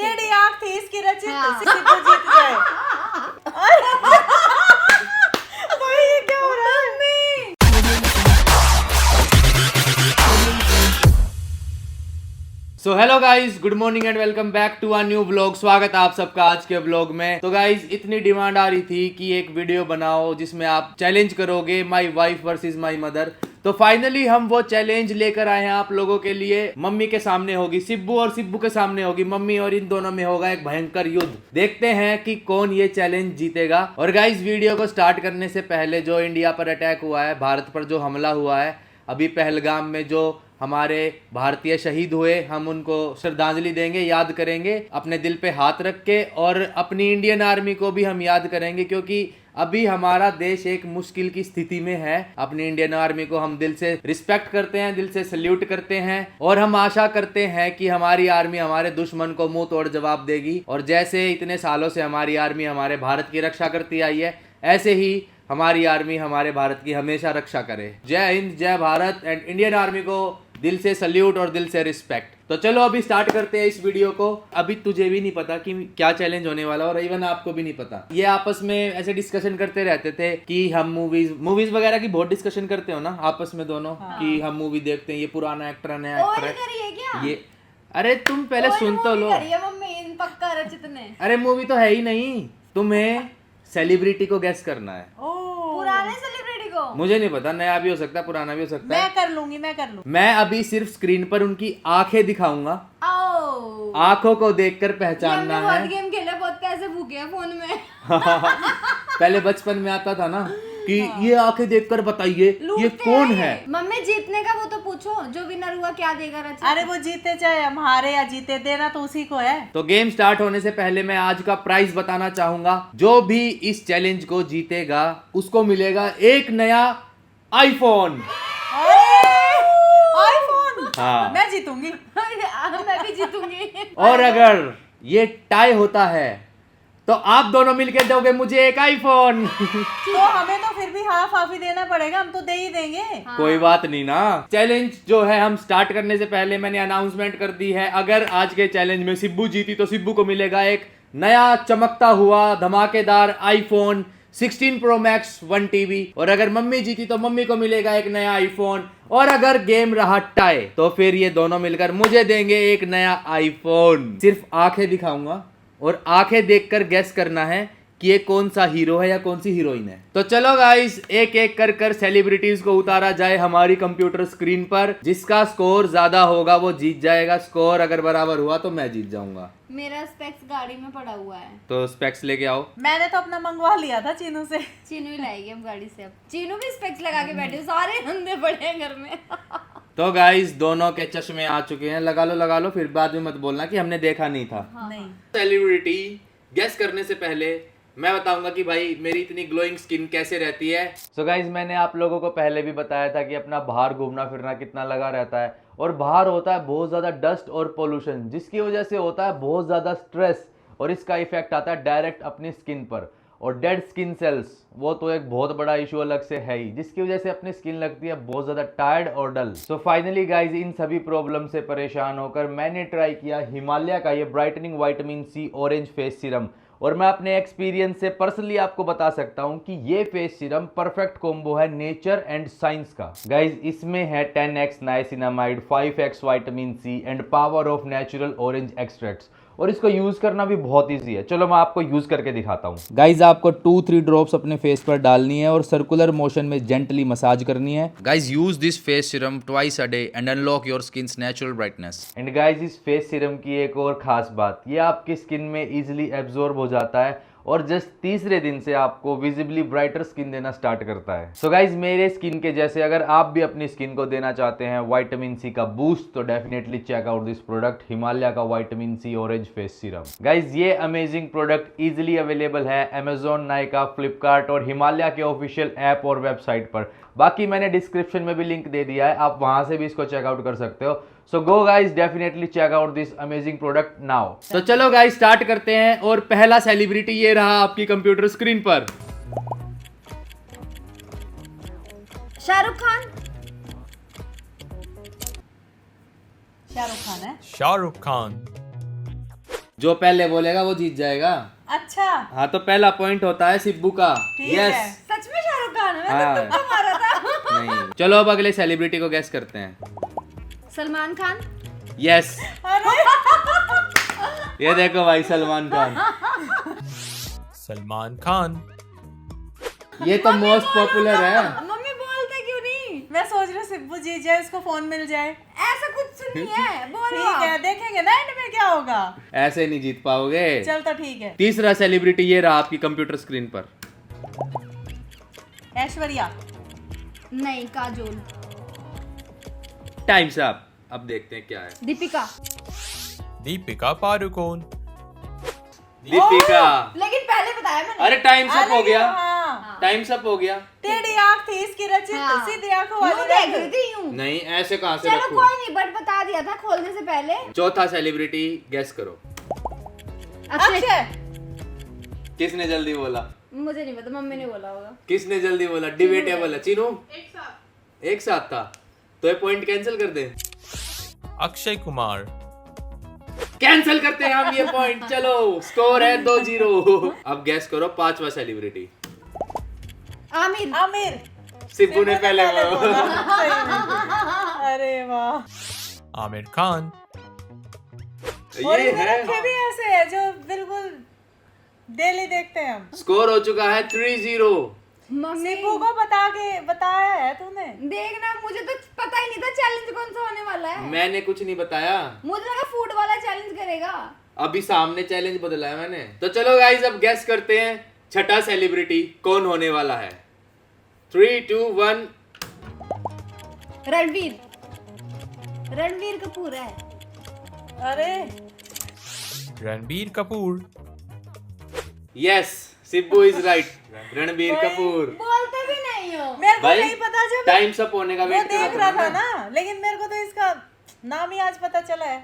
टेढ़ी आंख थी इसकी रचित, सिद्धू जीत जाए। भाई ये क्या हो रहा है? So hello guys, good morning and welcome back to a new vlog. स्वागत है आप सबका आज के व्लॉग में। तो गाइज इतनी डिमांड आ रही थी कि एक वीडियो बनाओ जिसमें आप चैलेंज करोगे my wife versus my mother. तो फाइनली हम वो चैलेंज लेकर आए हैं आप लोगों के लिए। मम्मी के सामने होगी सिब्बू और सिब्बू के सामने होगी मम्मी, और इन दोनों में होगा एक भयंकर युद्ध। देखते हैं कि कौन ये चैलेंज जीतेगा। और गाइज वीडियो को स्टार्ट करने से पहले जो इंडिया पर अटैक हुआ है, भारत पर जो हमला हुआ है अभी पहलगाम में, जो हमारे भारतीय शहीद हुए, हम उनको श्रद्धांजलि देंगे, याद करेंगे अपने दिल पे हाथ रख के। और अपनी इंडियन आर्मी को भी हम याद करेंगे क्योंकि अभी हमारा देश एक मुश्किल की स्थिति में है। अपनी इंडियन आर्मी को हम दिल से रिस्पेक्ट करते हैं, दिल से सल्यूट करते हैं, और हम आशा करते हैं कि हमारी आर्मी हमारे दुश्मन को मुंह तोड़ जवाब देगी। और जैसे इतने सालों से हमारी आर्मी हमारे भारत की रक्षा करती आई है, ऐसे ही हमारी आर्मी हमारे भारत की हमेशा रक्षा करे। जय हिंद, जय भारत। एंड इंडियन आर्मी को दिल से सल्यूट और दिल से रिस्पेक्ट। तो चलो अभी स्टार्ट करते हैं इस वीडियो को। अभी तुझे भी नहीं पता कि क्या चैलेंज होने वाला, और इवन आपको भी नहीं पता। ये आपस में ऐसे डिस्कशन करते रहते थे कि हम मूवीज वगैरह की बहुत डिस्कशन करते हो ना आपस में दोनों। हाँ। कि हम मूवी देखते हैं, ये पुराना एक्टर है, नया एक्टर है ये। अरे तुम पहले सुन तो लो। पक्का रचित ने। अरे मूवी तो है ही नहीं, तुम्हें सेलिब्रिटी को गेस करना है। पुराने सेलिब्रिटी को मुझे नहीं पता, नया भी हो सकता है, पुराना भी हो सकता है। मैं कर लूंगी। मैं अभी सिर्फ स्क्रीन पर उनकी आंखें दिखाऊंगा। आंखों को देखकर पहचानना है। बहुत गेम खेले, बहुत पैसे फूके हैं फोन में। पहले बचपन में आता था ना कि ये आंखें देखकर बताइए ये कौन है। मम्मी जीतने का वो तो पूछो, जो विनर हुआ क्या देगा रचित? अरे वो जीते चाहे हम हारे या जीते, देना तो उसी को है। तो गेम स्टार्ट होने से पहले मैं आज का प्राइस बताना चाहूंगा। जो भी इस चैलेंज को जीतेगा उसको मिलेगा एक नया आईफोन। आईफोन। हाँ। मैं जीतूंगी। मैं भी जीतूंगी। और अगर ये टाई होता है तो आप दोनों मिलकर दोगे मुझे एक आईफोन। तो हमें तो फिर भी हाफ हाफ ही देना पड़ेगा, हम तो दे ही देंगे। हाँ। कोई बात नहीं ना। चैलेंज जो है, हम स्टार्ट करने से पहले मैंने अनाउंसमेंट कर दी है। अगर आज के चैलेंज में सिब्बू जीती तो सिब्बू को मिलेगा एक नया चमकता हुआ धमाकेदार आईफोन 16 Pro Max 1 TB। और अगर मम्मी जीती तो मम्मी को मिलेगा एक नया आईफोन। और अगर गेम रहा टाई तो फिर ये दोनों मिलकर मुझे देंगे एक नया आईफोन। सिर्फ आंखें दिखाऊंगा और आंखें देखकर गैस करना है कि ये कौन सा हीरो है या कौन सी हीरोइन है। तो चलो गाइस, एक एक कर कर सेलिब्रिटीज को उतारा जाए हमारी कंप्यूटर स्क्रीन पर। जिसका स्कोर ज्यादा होगा वो जीत जाएगा। स्कोर अगर बराबर हुआ तो मैं जीत जाऊंगा। मेरा स्पेक्स गाड़ी में पड़ा हुआ है, तो स्पेक्स लेके आओ। मैंने तो अपना मंगवा लिया था चीनू से। चीनू ही लाएगी हम गाड़ी से। अब चीनू भी स्पेक्स लगा के बैठे, सारे अंधे पड़े हैं घर में। तो गाइस दोनों के चश्मे आ चुके हैं। लगा लो, फिर बाद में मत बोलना कि हमने देखा नहीं था। नहीं। सेलिब्रिटी गेस करने से पहले मैं बताऊंगा कि भाई मेरी इतनी ग्लोइंग स्किन कैसे रहती है। सो गाइज मैंने आप लोगों को पहले भी बताया था कि अपना बाहर घूमना फिरना कितना लगा रहता है, और बाहर होता है बहुत ज़्यादा डस्ट और पोल्यूशन, जिसकी वजह से होता है बहुत ज़्यादा स्ट्रेस, और इसका इफेक्ट आता है डायरेक्ट अपनी स्किन पर। और डेड स्किन सेल्स वो तो एक बहुत बड़ा इशू अलग से है ही, जिसकी वजह से अपनी स्किन लगती है बहुत ज़्यादा टायर्ड और डल। सो फाइनली गाइज इन सभी प्रॉब्लम से परेशान होकर मैंने ट्राई किया हिमालय का ये brightening vitamin C orange face serum. और मैं अपने एक्सपीरियंस से पर्सनली आपको बता सकता हूं कि ये फेस सीरम परफेक्ट कॉम्बो है नेचर एंड साइंस का। गाइज इसमें है 10x niacinamide, 5x vitamin C and power of natural orange extracts. और इसको यूज करना भी बहुत इजी है। चलो मैं आपको यूज करके दिखाता हूँ। गाइज आपको 2-3 ड्रॉप्स अपने फेस पर डालनी है और सर्कुलर मोशन में जेंटली मसाज करनी है। Guys use this face serum twice a day and unlock your skins natural brightness. And guys इस फेस सीरम की एक और खास बात, ये आपकी स्किन में इजिली एब्जॉर्ब हो जाता है और जस्ट तीसरे दिन से आपको विजिबली ब्राइटर स्किन देना स्टार्ट करता है। सो गाइज मेरे स्किन के जैसे अगर आप भी अपनी स्किन को देना चाहते हैं विटामिन सी का बूस्ट, तो definitely check out this product Himalaya का vitamin C orange face serum. Guys ये अमेजिंग प्रोडक्ट इजिली अवेलेबल है अमेजॉन, नाइका, फ्लिपकार्ट और हिमालय के ऑफिशियल ऐप और वेबसाइट पर। बाकी मैंने डिस्क्रिप्शन में भी लिंक दे दिया है, आप वहां से भी इसको चेकआउट कर सकते हो। So go guys, definitely check out this amazing product now. तो चलो गाइज स्टार्ट करते हैं। और पहला सेलिब्रिटी ये रहा आपकी कंप्यूटर स्क्रीन पर। शाहरुख खान। शाहरुख खान है। शाहरुख खान। जो पहले बोलेगा वो जीत जाएगा। अच्छा हाँ तो पहला पॉइंट होता है सिब्बू का। ठीक है। यस। सच में शाहरुख खान है? मैं हाँ। तो तुक्का मारा था। नहीं, चलो अब अगले सेलिब्रिटी को गैस करते हैं। सलमान खान। यस, अरे ये देखो भाई सलमान खान। सलमान खान। ये तो मोस्ट पॉपुलर है। मम्मी बोलते क्यों नहीं? मैं सोच रही हूँ सिब्बू जीत जाए, इसको फोन मिल जाए। ऐसा कुछ नहीं है, बोलो ठीक है, देखेंगे ना एंड में क्या होगा। ऐसे नहीं जीत पाओगे। चल तो ठीक है। तीसरा सेलिब्रिटी ये रहा आपकी कंप्यूटर स्क्रीन पर। ऐश्वर्या। नहीं, काजोल। Times up. अब देखते हैं क्या है। दीपिका। दीपिका पादुकोण। दीपिका। लेकिन पहले बताया मैंने। अरे टाइम्स अप हो गया। हाँ। टाइम्स अप हो गया। टेढ़ी आंख थी इसकी, रचित हाँ। सीधी आंखों यूं वाली देख रख। रही थी यूं। नहीं ऐसे कहाँ से चलो रखूं? कोई नहीं, बट बता दिया था खोलने से पहले। चौथा सेलिब्रिटी गैस करो। अक्षय। अक्षय। किसने जल्दी बोला? मुझे नहीं पता, मम्मी ने बोला होगा। किसने जल्दी बोला? डिबेटेबल है। चीनू एक साथ था तो ये पॉइंट कैंसिल कर दे। अक्षय कुमार। कैंसिल करते हैं हम ये पॉइंट। चलो स्कोर है 2-0। अब गैस करो पांचवा सेलिब्रिटी। आमिर। आमिर। सिब्बू ने पहले बोला। सही में। अरे वाह। आमिर खान। और ये इधर है। रखे भी ऐसे है जो बिल्कुल डेली देखते हैं हम। स्कोर हो चुका है 3-0। मम्मी सिब्बू को बताया है तूने। देखना, मुझे तो पता ही नहीं था चैलेंज कौन सा होने वाला है। मैंने कुछ नहीं बताया। मुझे लगा फूड वाला चैलेंज करेगा। अभी सामने चैलेंज बदला है मैंने। तो चलो गाइस अब गैस करते हैं छठा सेलिब्रिटी कौन होने वाला है। 3, 2, 1। रणवीर। रणवीर कपूर है। अरे Ranbir Kapoor. Yes, Sibbu is right. Ranbir Kapoor. बोलते भी नहीं हो। मेरे को भाई नहीं पता जब टाइम्स अप होने का वो वेट कर देख रहा था ना, लेकिन मेरे को तो इसका नाम ही आज पता चला है।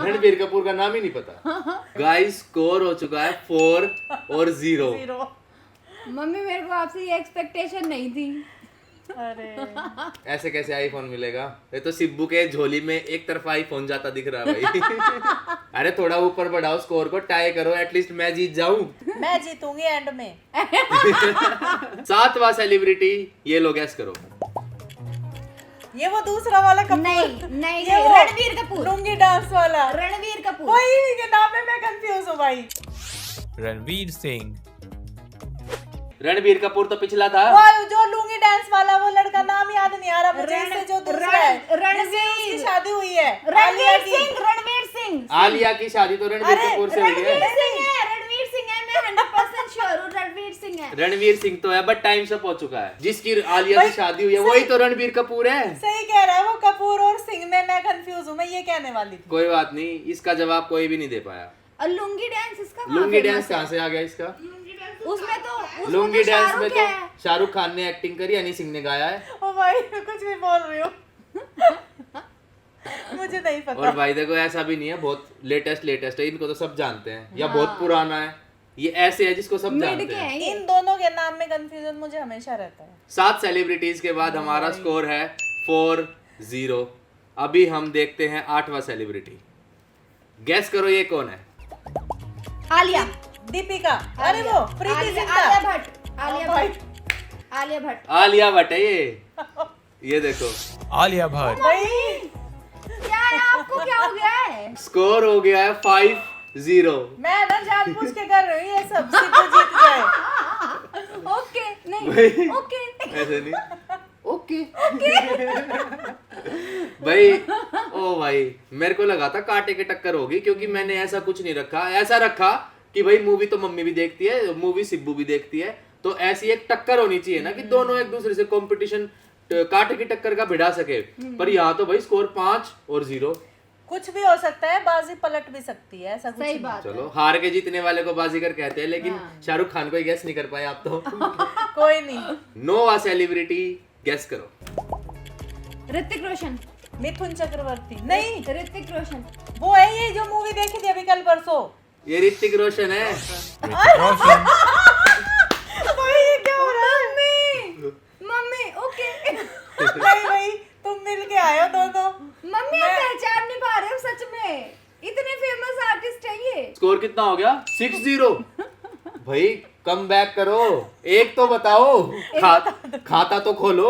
रणबीर कपूर का नाम ही नहीं पता। गाइस स्कोर हो चुका है 4 और 0। 0। मम्मी मेरे को आपसे ये एक्सपेक्टेशन नहीं थी। अरे ऐसे कैसे आईफोन मिलेगा? ये तो सिब्बू के झोली में एक तरफा आईफोन जाता दिख रहा है भाई। अरे थोड़ा ऊपर बढ़ाओ स्कोर को, टाई करो, एटलीस्ट मैं जीत जाऊं। मैं जीतूंगी एंड में। सातवां सेलिब्रिटी ये लो गैस करो। ये वो दूसरा वाला कपूर। नहीं, ये वो रणवीर कपूर। लुंगी डांस वाला रणवीर कपूर। वही के नाम में मैं कंफ्यूज हूँ भाई। रणवीर सिंह। रणबीर कपूर तो पिछला था। वो जो लुंगी डांस वाला वो लड़का नाम याद नहीं आ रहा मुझे। इससे जो दूसरा है रणवीर। उसकी शादी हुई है रणवीर की। सिंह। रणवीर सिंह। आलिया की शादी तो रणबीर अरे, कपूर से हुई है। रणवीर सिंह है। रणवीर सिंह है, मैं 100% श्योर हूँ रणवीर सिंह है। रणवीर सिंह तो है बट टाइम से पहुंच चुका है। जिसकी आलिया से शादी हुई है वही तो रणबीर कपूर है। सही कह रहा है वो, कपूर और सिंह में मैं कंफ्यूज हूँ। मैं ये कहने वाली थी। कोई बात नहीं, इसका जवाब कोई भी नहीं दे पाया। और लुंगी डांस इसका कहाँ लुंगी famous डांस है? कहाँ से आ गया इसका? उसमें लुंगी तो डांस शाहरुख में तो है। शाहरुख खान ने एक्टिंग करी, हनी सिंह ने गाया है। ओ भाई मैं कुछ भी बोल रही हूँ। मुझे नहीं पता। और भाई देखो ऐसा भी नहीं है बहुत लेटेस्ट है, इनको तो सब जानते हैं, या बहुत पुराना है। ये ऐसे है जिसको सब मिड जानते के हैं। हैं ये। इन दोनों के नाम में कंफ्यूजन मुझे हमेशा रहता है। 7 सेलिब्रिटीज के बाद हमारा स्कोर है 4-0। अभी हम देखते हैं 8वां सेलिब्रिटी। गैस करो ये कौन है? आलिया। दीपिका। अरे वो प्रीति आलिया जिंटा। भट्ट। आलिया भाई। भट्ट। आलिया भट्ट। आलिया भट्ट है ये देखो आलिया भट्ट। भाई क्या है, आपको क्या हो गया है? स्कोर हो गया है 5-0। मैं ना जानबूझ के कर रही हूँ ये सब, सिर्फ जीत जाए। ओके नहीं, ओके ऐसे नहीं। ओके भाई। ओ भाई मेरे को लगा था कांटे की टक्कर होगी, क्योंकि मैंने ऐसा कुछ नहीं रखा। ऐसा रखा कि भाई मूवी तो मम्मी भी देखती है, मूवी सिब्बू भी देखती है, तो ऐसी एक टक्कर होनी चाहिए ना कि दोनों एक दूसरे से कंपटीशन कांटे की टक्कर का भिड़ा सके। पर यहाँ तो भाई स्कोर 5 और 0। कुछ भी हो सकता है, बाजी पलट भी सकती है, ऐसा कुछ सही नहीं। बात चलो हार के जीतने वाले को बाजीगर कहते हैं, लेकिन हाँ। शाहरुख खान को ही गैस नहीं कर पाए आप तो। कोई नहीं। 9वां सेलिब्रिटी गैस करो। ऋतिक रोशन। मिथुन चक्रवर्ती। नहीं, ऋतिक रोशन। वो है ये जो मूवी देखी थी अभी कल परसों। ये ऋतिक रोशन है। ऋतिक रोशन। भाई ये क्या हो रहा है? Mummy okay. नहीं भाई तुम मिल के आए हो दोनों। मम्मी आप पहचान नहीं पा रहे हो सच में। इतने फेमस आर्टिस्ट है ये। स्कोर कितना हो गया? 6-0। भाई कम बैक करो, एक तो बताओ। खाता तो खोलो।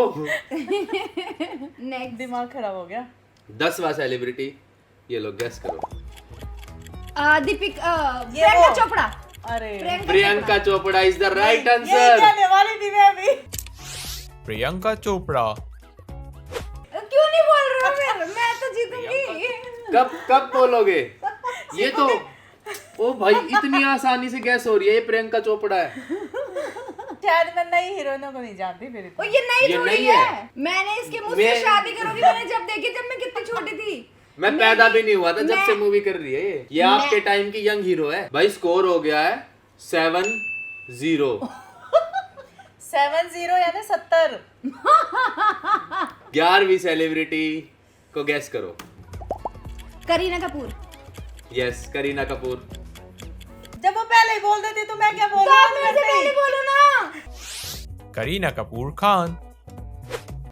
नेक्स्ट। दिमाग खराब हो गया। 10वां सेलिब्रिटी, ये लोग गेस करो। प्रियंका चोपड़ा। अरे Priyanka Chopra is the right ये आंसर। कहने वाली थी मैं भी। प्रियंका चोपड़ा। क्यों नहीं बोल रहे हो फिर? मैं तो जीतूंगी। कब बोलोगे? ये तो ओ भाई इतनी आसानी से गैस हो रही है, ये प्रियंका चोपड़ा है। शायद मैं नई हीरोइनों को नहीं जानती फिर ओ इतना। ये नई ये थोड़ी नई है। है। मैंने इसके मुझसे शादी करोगी मैंने जब देखी, जब मैं कितनी छोटी थी। मैं पैदा भी नहीं हुआ था जब मैं- से मूवी कर रही है ये आपके टाइम की यंग हीरो है। भाई स्कोर हो गया है 7-0। 70 यानी 70। 11वीं सेलिब्रिटी को गैस करो। करीना कपूर। यस, करीना कपूर। जब वो पहले ही बोल देती तो मैं क्या तो बोलूं? आप मेरे से पहले बोलो ना। करीना कपूर खान।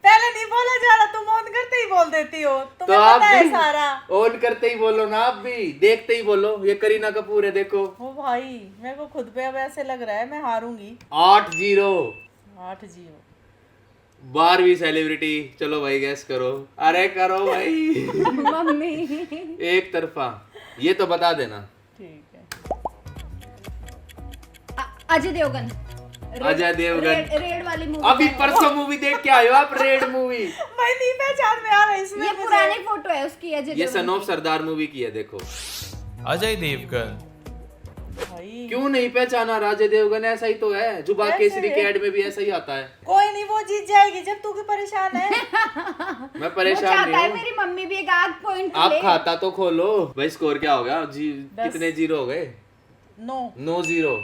पहले नहीं बोला जा रहा, तुम ऑन करते ही बोल देती हो। तो तुम्हें आप पता है भी सारा। ऑन करते ही बोलो ना, आप भी देखते ही बोलो। ये करीना कपूर है, देखो। ओ भाई मेरे को खुद पे अब ऐसे लग रहा है मैं हारूंगी। 8-0। 8-0। 12वीं सेलिब्रिटी, चलो भाई गैस करो। अरे करो भाई। मम्मी। एक तरफा, ये तो बता देना। ठीक है। अजय देवगन। अजय देवगन। रेड वाली मूवी। अभी परसों मूवी देख के आए हो आप, रेड मूवी। मैं नहीं पहचान में आ रहा इसमें ये मुझे। पुरानी फोटो है उसकी अजय ये देवगन सन ऑफ की। सरदार मूवी की है, देखो। अजय देवगन। भाई क्यों नहीं पहचाना? अजय देवगन ऐसा ही तो है, जुबा ऐसे केसरी के है। ऐड में भी ऐसा ही आता है। कोई नहीं, वो जीत जाएगी जब तू भी परेशान है। मैं वो परेशान चाहता नहीं है हूँ। मेरी मम्मी भी एक आध पॉइंट आप ले। खाता तो खोलो। भाई स्कोर क्या हो गया? कितने 0 हो गए? 9। 9-0।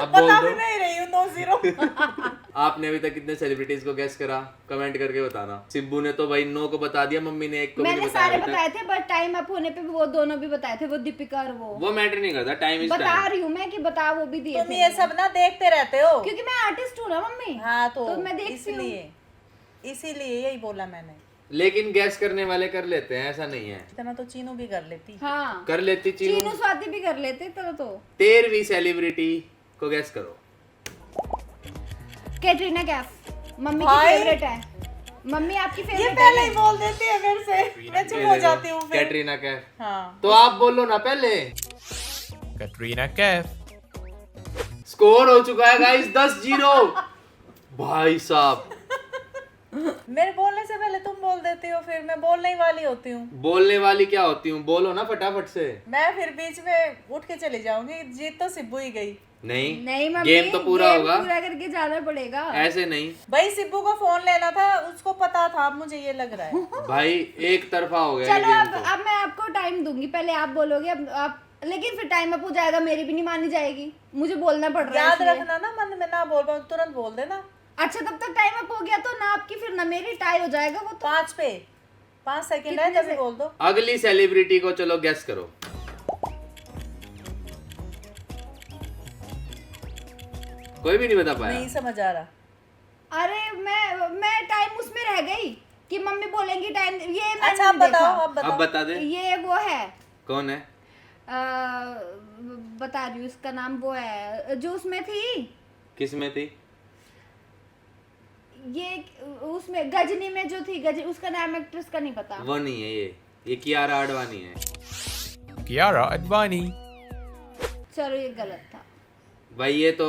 अब बता बोल भी दो, नहीं रही हूँ 9-0। आपने अभी तक कितने सेलिब्रिटीज को गैस करा? कमेंट करके बताना। सिब्बू ने तो भाई 9 को बता दिया, मम्मी ने 1 को भी मैंने नहीं बताया सारे अभी तक। बताए थे, बट टाइम अप होने पे वो दोनों भी बताए थे, वो दीपिका और वो मैटर नहीं करता, टाइम इज बता टाइम। रही हूँ मैं कि बता, वो भी दिए तुम थे ये सब ना देखते रहते हो। क्योंकि मैं आर्टिस्ट हूँ ना मम्मी। हाँ तो मैं देखती हूँ। इसीलिए यही बोला मैंने। लेकिन गैस करने वाले कर लेते हैं, ऐसा नहीं है। इतना तो चीनू भी कर लेती। हाँ कर लेती चीनू चीनू। स्वाति भी कर लेते तो 13वीं सेलिब्रिटी को गैस करो। कैटरीना कैफ। मम्मी की भाई। फेवरेट है। मम्मी आपकी ये फेवरेट पहले है। ही बोल देती है मेरे से, मैं चुप हो जाती हूँ फिर। कैटरीना कैफ। हाँ तो आप बोलो ना पहले। कटरीना कैफ। स्कोर हो चुका है गाइस 10-0। भाई साहब, मेरे बोलने से पहले तुम बोल देती हो, फिर मैं बोलने ही वाली होती हूँ। बोलने वाली क्या होती हूँ? बोलो ना फटाफट से। मैं फिर बीच में उठ के चली जाऊंगी। जीत तो सिब्बू ही गई। नहीं मम्मी, गेम तो पूरा गेम होगा। पूरा करके जाना पड़ेगा। ऐसे नहीं भाई सिब्बू को फोन लेना था, उसको पता था, अब मुझे ये लग रहा है। भाई, एक तरफा हो गया चलो गेम अब तो। अब मैं आपको टाइम दूंगी, पहले आप बोलोगे, अब आप, लेकिन फिर टाइम अप हो जाएगा, मेरी भी नहीं मानी जाएगी, मुझे बोलना पड़ रहा है याद इसलिए। रखना ना, मन में ना बोल पाऊँ तुरंत बोल देना। अच्छा तब तक टाइम अप हो गया तो ना आपकी फिर ना मेरी टाई हो जाएगा वो तो। 5 पे 5 सेकंड है, कितने तभी से? बोल दो। अगली सेलिब्रिटी को चलो गैस करो। कोई भी नहीं बता पाया। नहीं समझ आ रहा। अरे मैं टाइम उसमें रह गई कि मम्मी बोलेंगी टाइम, ये मैंने अच्छा अब नहीं देखा। बताओ, अब अब बताओ। बता दे ये वो है, कौन है। बता रही हूँ, इसका नाम वो है जो उसमें थी, किस में थी? ये उसमें गजनी में जो थी, गजनी, उसका नाम एक्ट्रेस का नहीं पता। वो नहीं है ये कियारा आडवाणी है। कियारा आडवाणी। चलो ये गलत था। भाई ये तो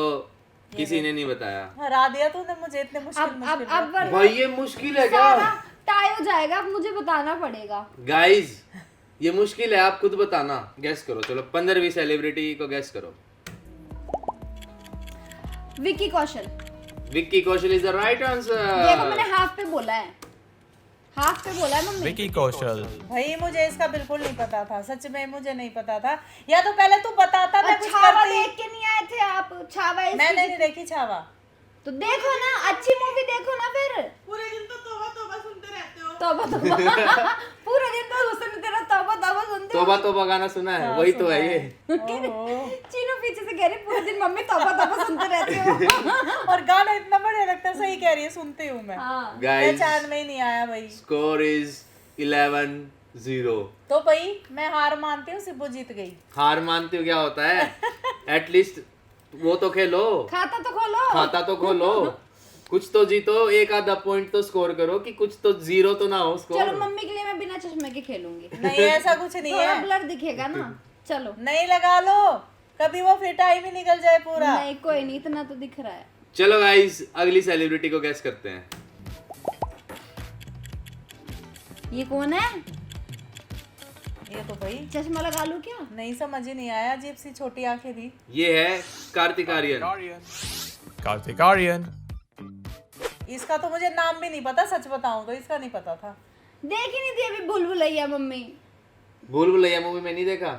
किसी ने नहीं बताया। हरा दिया तूने मुझे इतने मुश्किल अब मुश्किल में। भाई ये मुश्किल है क्या? टाई हो जाएगा, अब मुझे बताना पड़ेगा। गाइस ये मुश्किल है, आप खुद बताना। गैस करो चलो। 15वीं सेलिब्रिटी को गैस करो। Vicky Kaushal. Vicky Kaushal is the right देखो आंसर। मैंने हाफ पे बोला है, हाफ पे बोला है मम्मी। विकी कौशल। भाई मुझे इसका बिल्कुल नहीं पता था, सच में मुझे नहीं पता था। या तो पहले तू बताता, मैं कुछ छावा करती। देख के नहीं आए थे आप? छावा इसकी- मैंने नहीं देखी छावा। तो देखो ना, अच्छी मूवी देखो ना फिर। पूरे दिन तो तोबा तोबा सुनते रहते हो। तौबा तौबा पूरे दिन तो गुस्से में तेरा तौबा तौबा सुनते हो। तोबा तोबा गाना सुना है? वही तो है ये। ओहो। चीनू पीछे से कह रही पूरे दिन मम्मी तौबा तौबा सुनते रहते हो। और गाना इतना बढ़िया लगता है, सही कह रही है, सुनती हूँ मैं। हाँ गाइस पहचान में ही नहीं आया भाई। Score is 0। तो भाई मैं हार मानती हूँ, सिब्बू जीत गई। हार मानते हो क्या होता है? एटलीस्ट वो तो खेलो, खाता तो खोलो। खाता तो खोलो, कुछ तो जीतो, एक आधा पॉइंट तो स्कोर करो कि कुछ तो 0 तो ना हो स्कोर। चलो मम्मी के लिए मैं बिना चश्मे के खेलूंगी। नहीं ऐसा कुछ नहीं थोड़ा है, ब्लर दिखेगा ना। चलो नहीं लगा लो, कभी वो फिर टाइम ही निकल जाए पूरा। नहीं कोई नहीं, इतना तो दिख रहा है। चलो गाइस अगली सेलिब्रिटी को गैस करते हैं। ये कौन है? ये तो भाई चश्मा लगा लूं क्या? नहीं समझ ही नहीं आया, अजीब सी छोटी आंखें थी। ये है कार्तिक आर्यन। Kartik Aryan. इसका तो मुझे नाम भी नहीं पता, सच बताऊं तो इसका नहीं पता था। देख ही नहीं थी अभी भूल भुलैया मम्मी। भूल भुलैया मूवी में नहीं देखा?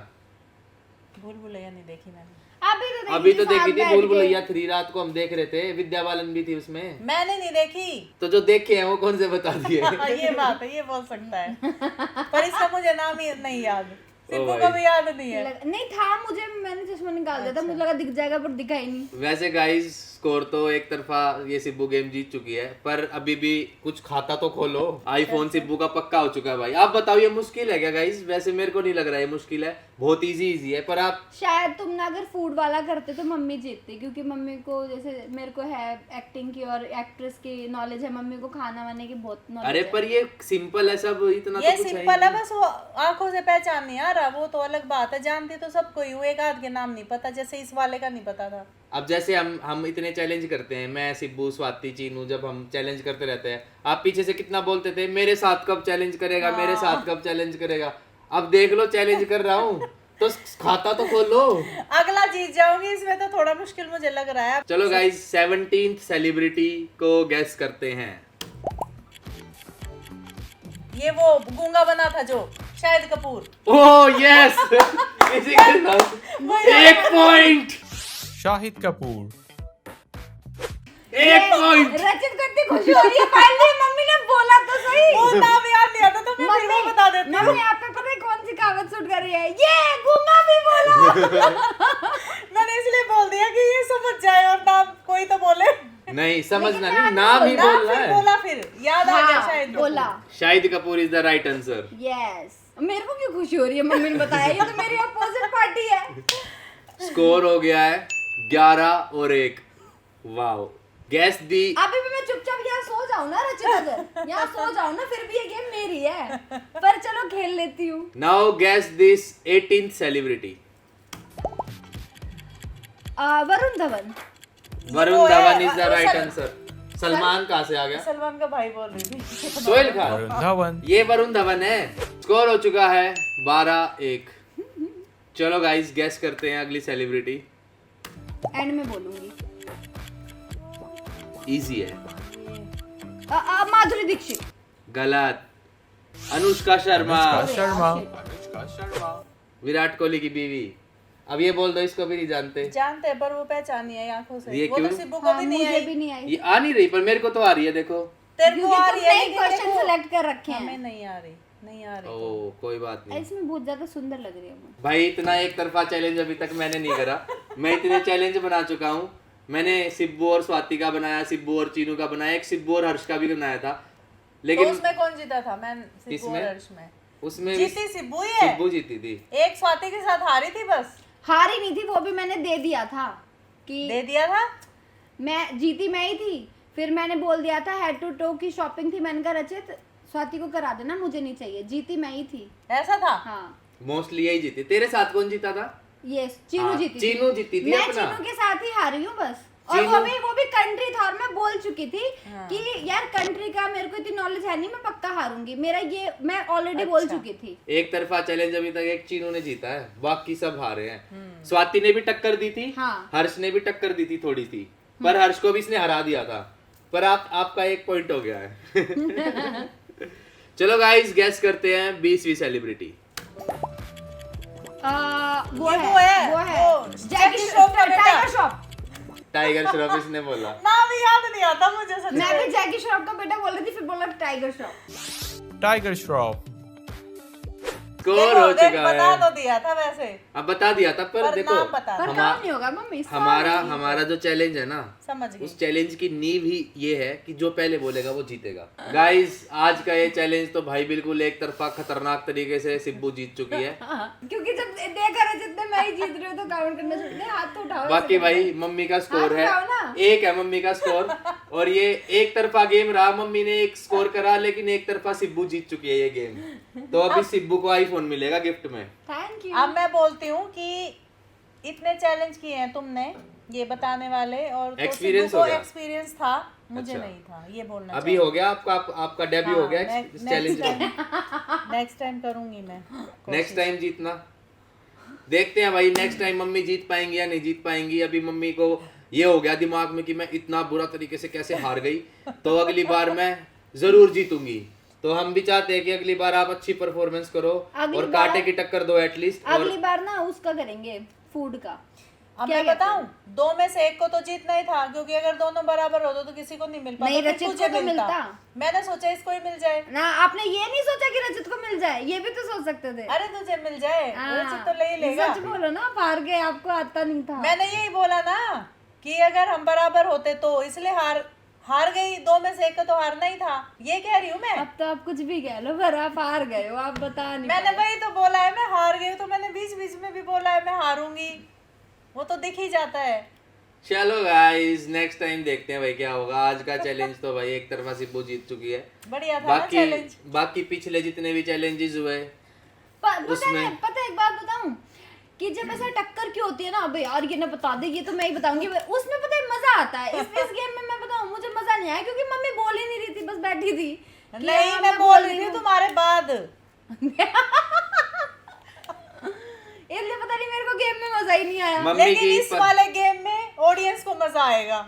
भूल भुलैया नहीं देखी मैंने। अभी तो देखी साथ थी बैठ भूल के। भुलैया 3, रात को हम देख रहे थे, विद्या बालन भी थी उसमें। मैंने नहीं देखी। तो जो देखे हैं वो कौन से बता दिए? हाँ, ये बात है, ये बोल सकता है, पर इसका मुझे नाम ही नहीं याद, सिब्बू भाई। को भी याद नहीं है। नहीं था मुझे, मैंने चश्मा निकाल दिया था, मुझे लगा दिख जाएगा पर दिखा ही नहीं। वैसे गाइस स्कोर तो एक तरफा ये सिब्बू गेम जीत चुकी है, पर अभी भी कुछ खाता तो खोलो। आईफोन सिब्बू का पक्का हो चुका है भाई। आप बताओ ये मुश्किल है क्या गाइस? वैसे मेरे को नहीं लग रहा है मुश्किल है, बहुत इजी है, पर आप शायद तुम ना अगर फूड वाला करते तो मम्मी जीतती, क्योंकि मम्मी को जैसे मेरे को है एक्टिंग की और एक्ट्रेस की नॉलेज है, मम्मी को खाना वाने की बहुत नॉलेज अरे है। पर ये सिंपल है सब, इतना ये तो कुछ सिंपल है, नहीं। बस वो आंखों से पहचान नहीं आ रहा, वो तो अलग बात है। जानती तो सबको ही हूँ, एक आध के नाम नहीं पता, जैसे इस वाले का नहीं पता था। अब जैसे हम इतने चैलेंज करते हैं, मैं सिब्बू स्वाति चीनू, जब हम चैलेंज करते रहते हैं, आप पीछे से कितना बोलते थे मेरे साथ कब चैलेंज करेगा, मेरे साथ कब चैलेंज करेगा। अब देख लो चैलेंज कर रहा हूँ तो खाता तो खोलो। अगला जीत जाऊंगी, इसमें तो थोड़ा मुश्किल मुझे लग रहा है। चलो गाइस 17th सेलिब्रिटी को गैस करते हैं। ये वो गूंगा बना था जो, शाहिद कपूर। ओह यस, इसी के साथ 1 पॉइंट, Shahid Kapoor. 1 पॉइंट। रचित को इतनी खुशी हो रही है, फाइनली मम्मी ने बोला तो सही। वो नाम याद नहीं आता तो मैं फिर वो बता देती हूँ। मम्मी आप पे पता है कौन सी कहावत सूट कर रही है? ये गूंगा भी बोला। मैंने इसलिए बोल दिया कि ये समझ जाए और नाम कोई तो बोले। नहीं समझना लेकिन नहीं, नाम ही नाम बोलना फिर है। बोला, फिर याद आ गया हाँ, शायद बोला। Shahid Kapoor is the right answer. Yes, मेरे को क्यों खुशी हो रही है? मम्मी ने बताया, ये तो मेरी अपोजिट पार्टी है। स्कोर हो गया है 11 और 1। वाओ, गैस दी। अभी भी मैं चुपचाप यहाँ सो जाऊँ ना रचित, अगर यहाँ सो जाऊँ ना, फिर भी ये गेम मेरी है, पर चलो खेल लेती हूँ। Now gas this 18th celebrity. Varun Dhawan. Varun वो है, धवन इज द वो राइट सल- आंसर। सलमान कहाँ से आ गया? सलमान का भाई बोल रही थी। सोहेल खान। Varun Dhawan. ये वरुण धवन है। स्कोर हो चुका है 12-1। चलो गाइस गैस करते हैं अगली सेलिब्रिटी। एंड में बोलूंगी। इजी है। माधुरी दीक्षित। गलत। Anushka Sharma, Anushka Sharma. विराट कोहली की बीवी। अब ये बोल दो, इसको भी नहीं जानते। जानते हैं पर वो पहचान नहीं आई आंखों से। ये वो तो क्यों? सिब्बू को भी नहीं मुझे आई। भी नहीं आई, ये आ नहीं रही, पर मेरे को तो आ रही है, देखो। तेरे को आ रही है, क्योंकि क्वेश्चन देखो, सेलेक्ट कर रखे हमें हैं। नहीं आ रही, नहीं आ रही। ओ कोई बात नहीं इसमें बहुत ज्यादा सुंदर लग रही है वो। भाई, इतना एक तरफा चैलेंज अभी तक मैंने नहीं करा। मैं इतने चैलेंज बना चुका हूँ। मैंने सिब्बू और स्वाति का बनाया, सिब्बू और चीनू का बनाया, एक सिब्बू और हर्ष का भी बनाया था, तो लेकिन उसमें कौन जीता था? मैं सिब्बू इसमें? और हर्ष में उसमें भी जीती सिब्बू ही है। सिब्बू जीती थी। एक स्वाति के साथ हारी थी बस। हारी नहीं थी, वो भी मैंने दे दिया था कि दे दिया था। मैं जीती, मैं ही थी। फिर मैंने बोल दिया था हेड टू टो की शॉपिंग थी, मैंने कहा रचित स्वाति को करा देना, मुझे नहीं चाहिए। जीती मैं ही थी। ऐसा था। हाँ मोस्टली यही जीती। तेरे साथ कौन जीता था? यस, चीनू हाँ, जीती चीनू जीती थी मैं अपना। चीनू के साथ ही हारी हूँ बस। और चीनू- वो भी कंट्री था, और मैं बोल चुकी थी हाँ। कि यार कंट्री का मेरे को इतनी नॉलेज है नहीं, मैं पक्का हारूंगी। मेरा ये मैं ऑलरेडी बोल अच्छा। चुकी थी। एक तरफा चैलेंज अभी तक एक चीनू ने जीता है, बाकी सब हारे हैं। स्वाति ने भी टक्कर दी थी, हाँ। हर्ष ने भी टक्कर दी थी थोड़ी सी, पर हर्ष को भी इसने हरा दिया था। पर आपका 1 पॉइंट हो गया है। चलो गाइस गैस करते हैं 20वीं सेलिब्रिटी। वो ये है वो जैकी श्रॉफ का बेटा। टाइगर श्रॉफ। टाइगर श्रॉफ इसने बोला। नाम ही याद नहीं आता मुझे सच मैं में। भी जैकी श्रॉफ का बेटा बोल रही थी, फिर बोला tiger Shroff. Tiger Shroff. Score हो देख, चुका बता है। तो दिया था वैसे, अब बता दिया था पर पर देखो नाम बता पर दो। काम नहीं होगा मम्मी, हमारा जो चैलेंज है ना, समझ गई। उस चैलेंज की नींव ही ये है कि जो पहले बोलेगा वो जीतेगा। गाइस आज का ये चैलेंज तो भाई बिल्कुल एक तरफा खतरनाक तरीके से सिब्बू जीत चुकी है। क्योंकि जब देखा रहे जितने मैं ही जीत रही हूँ तो काउंट करना छोड़ दे, हाथ तो उठाओ। बाकी ऐसे भाई करके। मम्मी का स्कोर है, हाथ उठाओ ना। एक है मम्मी का स्कोर और ये एक तरफा गेम रहा। मम्मी ने एक स्कोर करा लेकिन एक तरफा सिब्बू जीत चुकी है ये गेम। तो अभी सिब्बू को आईफोन मिलेगा गिफ्ट में। Thank you. अब मैं बोलती हूँ कि इतने चैलेंज किए हैं तुमने ये बताने वाले, और तो Experience सिद्धू हो को गया? एक्सपीरियंस था, मुझे अच्छा। नहीं था, ये बोलना अभी हो गया आपका डेब्यू हो गया इस चैलेंज में। नेक्स्ट टाइम करूंगी मैं। नेक्स्ट टाइम जीतना देखते हैं भाई, नेक्स्ट टाइम मम्मी जीत पाएंगी या नहीं जीत पाएंगी। अभी मम्मी को ये हो गया दिमाग में कि मैं इतना बुरा तरीके से कैसे हार गई, तो अगली बार मैं जरूर जीतूंगी। तो हम भी चाहते हैं कि अगली बार आप अच्छी परफॉर्मेंस करो अगली और बार- कांटे की टक्कर दो एटलीस्ट। अगली बार ना उसका करेंगे, फूड का। अब क्या मैं कहते बताऊं, दो में से एक को तो जीतना ही था, क्योंकि अगर दोनों बराबर होते तो किसी को नहीं मिल पाता, नहीं, फिर रचित तुझे को तो मिलता। मैंने सोचा इसको ही मिल जाए। ना आपने ये नहीं सोचा कि रचित को मिल जाए, ये भी तो सोच सकते थे। अरे तुझे मिल जाए, हाँ, रचित तो ले ही लेगा। सच बोलो ना, आप हार गए, आपको आता नहीं था। मैंने यही बोला ना कि अगर हम बराबर होते तो, इसलिए हार गई। दो में से एक को तो हारना ही था, ये कह रही हूँ मैं। अब तो आप कुछ भी कह लो, पर आप हार गए हो, आप बता नहीं मैंने पाए। वही तो बोला है, मैं हार गई हूँ, तो मैंने बीच बीच में भी बोला है मैं हारूंगी, वो तो दिख ही जाता है। चलो गाइस नेक्स्ट टाइम देखते हैं भाई क्या होगा। आज का चैलेंज तो भाई एक तरफा सिब्बू जीत चुकी है। बढ़िया था ना बाकी चैलेंज। बाकी पिछले जितने भी चैलेंजेस हुए पता है एक बात बताऊं कि जब ऐसा टक्कर क्यों होती है ना, अबे यार ये ना बता दे, ये तो मैं ही बताऊंगी, उसमें पता है मजा आता है। इस गेम में मैं बताऊं मुझे मजा नहीं आया, क्योंकि मम्मी बोल ही नहीं रही थी, बस बैठी थी कि नहीं, हाँ, मैं बोल रही हूँ। थी तुम्हारे बाद। इसलिए पता नहीं मेरे को गेम में मजा ही नहीं आया। मम्मी लेकिन की इस वाले गेम में ऑडियंस को मजा आएगा,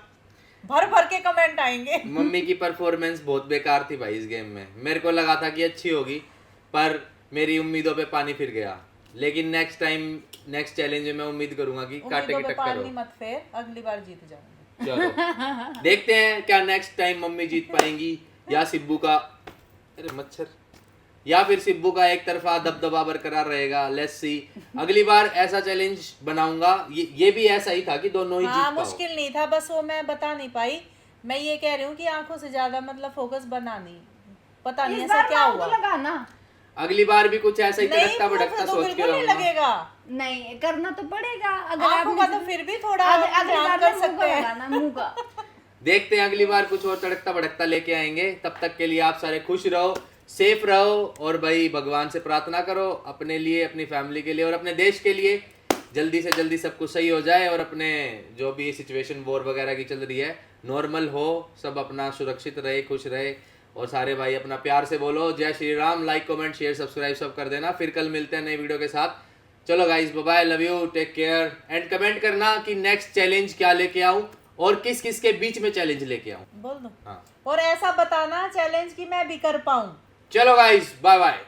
भर भर के कमेंट आएंगे। मम्मी की परफॉर्मेंस बहुत बेकार थी भाई इस गेम में। मेरे को लगा था कि अच्छी होगी पर मेरी उम्मीदों पे पानी फिर गया। लेकिन नेक्स्ट टाइम नेक्स्ट चैलेंज में मैं उम्मीद करूंगा कि कांटे उम्मीदों की पे टक्कर पानी हो। मत फेर, अगली बार जीत जाऊंगी। चलो देखते हैं क्या नेक्स्ट टाइम मम्मी जीत पाएंगी या सिब्बू का, अरे मच्छर, या फिर सिब्बू का एक तरफा दबदबा बरकरार रहेगा। Let's see. अगली बार ऐसा चैलेंज बनाऊंगा, ये भी ऐसा ही था कि दोनों ही हाँ, जीत पाओ। मुश्किल नहीं था, बस वो मैं बता नहीं पाई। मैं ये कह रही हूँ कि आंखों से ज्यादा मतलब फोकस बना नहीं, पता नहीं इस ऐसा बार क्या माँ को हुआ। लगाना अगली बार भी कुछ ऐसा ही नहीं, तड़कता मुंह भड़कता से तो सोच के बिल्कुल नहीं रहूंगा। लगेगा। नहीं, करना तो पड़ेगा। अगर आंखों आपने का तो फिर भी थोड़ा अगली ध्यान बार कर मुंह सकते को हैं। लगाना, मुंह का। देखते हैं अगली बार कुछ और तड़कता भड़कता लेके आएंगे। तब तक के लिए आप सारे खुश रहो, सेफ रहो और भाई भगवान से प्रार्थना करो अपने लिए, अपनी फैमिली के लिए और अपने देश के लिए। जल्दी से जल्दी सब कुछ सही हो जाए और अपने जो भी सिचुएशन वॉर वगैरह की चल रही है नॉर्मल हो, सब अपना सुरक्षित रहे, खुश रहे और सारे भाई अपना प्यार से बोलो जय Shri Ram. Like comment share subscribe सब कर देना। फिर कल मिलते हैं नई वीडियो के साथ। चलो guys bye bye, love you, take care and comment करना कि नेक्स्ट चैलेंज क्या लेके आऊं और किस किस के बीच में चैलेंज लेके आऊं। बोल दो। हाँ और ऐसा बताना चैलेंज कि मैं भी कर पाऊं। चलो गाइस बाय बाय।